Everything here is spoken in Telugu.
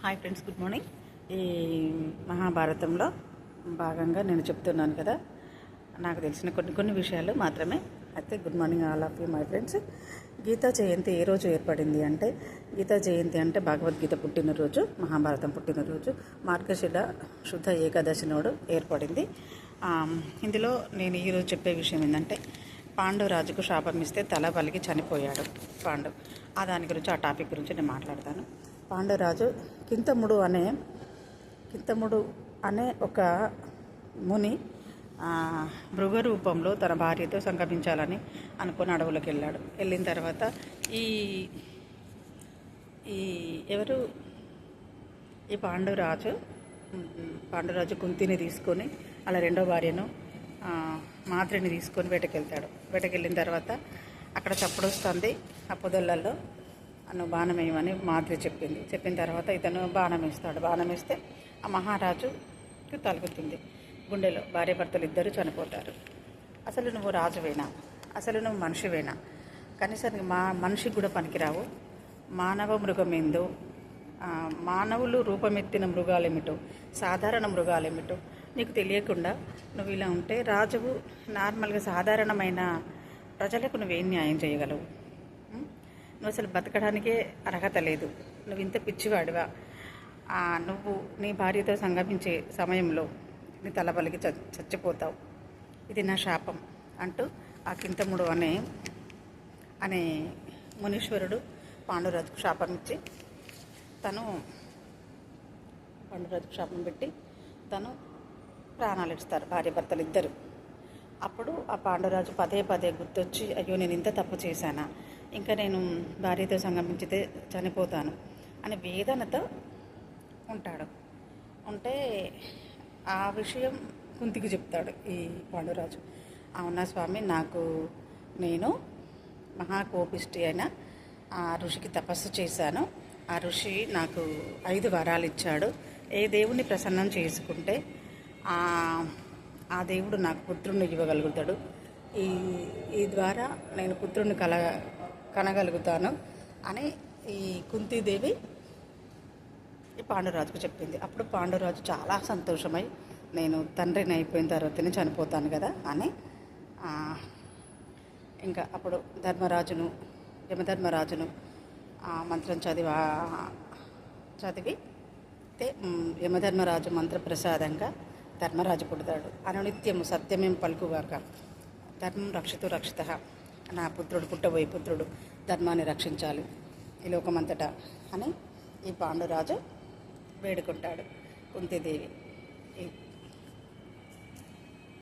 Hi friends, good morning. ఈ మహాభారతంలో భాగంగా నేను చెప్తున్నాను కదా, నాకు తెలిసిన కొన్ని విషయాలు మాత్రమే. అయితే good morning all of you my friends. Gita Jayanti ఏ రోజు ఏర్పడింది అంటే, గీతా జయంతి అంటే భగవద్గీత పుట్టినరోజు, మహాభారతం పుట్టినరోజు మార్గశిర శుద్ధ ఏకాదశి నాడు ఏర్పడింది. ఇందులో నేను ఈరోజు చెప్పే విషయం ఏంటంటే, పాండురాజుకు శాపం ఇస్తే తల పలికి చనిపోయాడు పాండవ్. దాని గురించి, ఆ టాపిక్ గురించి నేను మాట్లాడతాను. పాండురాజు కింతముడు అనే ఒక ముని మృగ రూపంలో తన భార్యతో సంగమించాలని అనుకుని అడవులకు వెళ్ళాడు. వెళ్ళిన తర్వాత ఈ పాండురాజు కుంతిని తీసుకొని అలా రెండో భార్యను మాద్రిని తీసుకొని వేటకెళ్తాడు. వేటకెళ్ళిన తర్వాత అక్కడ చప్పుడు వస్తుంది. ఆ పొదళ్ళల్లో నువ్వు బాణం వేయమని మాద్రి చెప్పిన తర్వాత ఇతను బాణం వేస్తాడు. బాణం వేస్తే ఆ మహారాజుకి తలుగుతుంది. గుండెలో భార్యాభర్తలు ఇద్దరు చనిపోతారు. అసలు నువ్వు రాజువేనా? అసలు నువ్వు మనిషివేనా? కనీసానికి మనిషికి కూడా పనికిరావు. మానవ మృగమేందో, మానవులు రూపమెత్తిన మృగాలేమిటో, సాధారణ మృగాలేమిటో నీకు తెలియకుండా నువ్వు ఇలా ఉంటే, రాజువు నార్మల్గా సాధారణమైన ప్రజలకు నువ్వేం న్యాయం చేయగలవు? నువ్వు అసలు బతకడానికే అర్హత లేదు. నువ్వు ఇంత పిచ్చివాడివా? నువ్వు నీ భార్యతో సంగమించే సమయంలో నీ తలబలికి చచ్చిపోతావు. ఇది నా శాపం అంటూ ఆ కింతముడు అనే మునీశ్వరుడు పాండురాజుకు శాపం ఇచ్చి పాండురాజుకు శాపం పెట్టి తను ప్రాణాలు ఇస్తారు, భార్యాభర్తలు ఇద్దరు. అప్పుడు ఆ పాండురాజు పదే పదే గుర్తొచ్చి, అయ్యో నేను ఇంత తప్పు చేశానా, ఇంకా నేను భార్యతో సంగమించితే చనిపోతాను అనే వేదనతో ఉంటాడు. ఉంటే ఆ విషయం కుంతికి చెప్తాడు ఈ పాండురాజు. అవునా స్వామి, నేను మహాకోపిష్టి అయిన ఆ ఋషికి తపస్సు చేశాను. ఆ ఋషి నాకు 5 వరాలు ఇచ్చాడు. ఏ దేవుణ్ణి ప్రసన్నం చేసుకుంటే ఆ దేవుడు నాకు పుత్రుణ్ణి ఇవ్వగలుగుతాడు. ఈ ద్వారా నేను పుత్రుణ్ణి కనగలుగుతాను అని ఈ కుంతీదేవి ఈ పాండురాజుకు చెప్పింది. అప్పుడు పాండురాజు చాలా సంతోషమై, నేను తండ్రిని అయిపోయిన తర్వాతనే చనిపోతాను కదా అని ఇంకా అప్పుడు యమధర్మరాజును మంత్రం చదివితే యమధర్మరాజు మంత్రప్రసాదంగా ధర్మరాజు పుడతాడు. అనునిత్యము సత్యమేం పలుకుగాక, ధర్మం రక్షిత, నా పుత్రుడు పుట్టబోయే పుత్రుడు ధర్మాన్ని రక్షించాలి ఈ లోకమంతటా అని ఈ పాండురాజు వేడుకుంటాడు కుంతీదేవి.